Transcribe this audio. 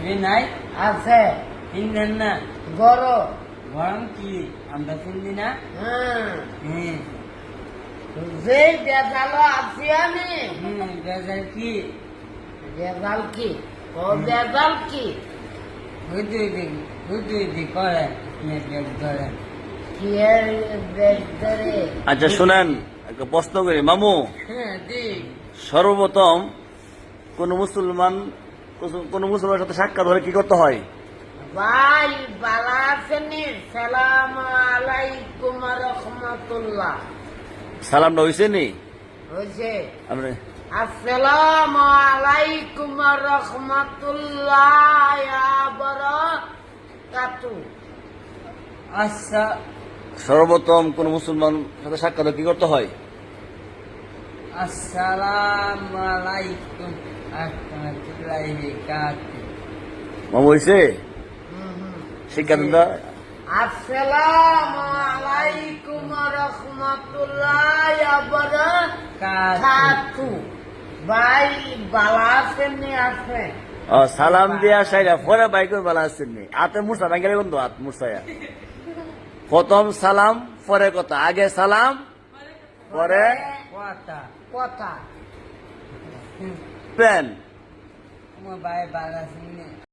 ছবি নাই আছে চিনলেন না বড় গরম কি আমরা চিনি না হ্যাঁ হ্যাঁ যে বেজালো আছি আমি বেজার কি বেজাল কি ও বেজাল কি হুদুদি করেন বেগ ধরেন কি এর বেগ ধরে আচ্ছা শুনেন একটা প্রশ্ন করি মামু হ্যাঁ দি সর্বপ্রথম কোন মুসলমানের সাথে সাক্ষাৎ হলে কি করতে হয়? ভাই বালা আছেনি সালাম আলাইকুম রহমতুল্লাহ সালামটা হয়েছে নি হয়েছে আপনি আসসালামু আলাইকুম রহমতুল্লাহ বারাকাতু আচ্ছা সর্বপ্রথম কোন মুসলমান সাথে সাক্ষাৎ হলে কি করতে হয়? আসসালামু আলাইকুম আহমতুল্লাহি কাতি মামু হয়েছে শিক্ষা আসসালামু আলাইকুম রহমতুল্লাহ বারাকাতু ভাই বালা আছেনি আছে সালাম দিয়া সাইরা পরে বাইকের বেলা আসছেন নি হাতে মুসা ভাঙে বন্ধু হাত মুসায়া প্রথম সালাম পরে কথা আগে সালাম পরে কথা কথা পেন আমার ভাই বালা চিনি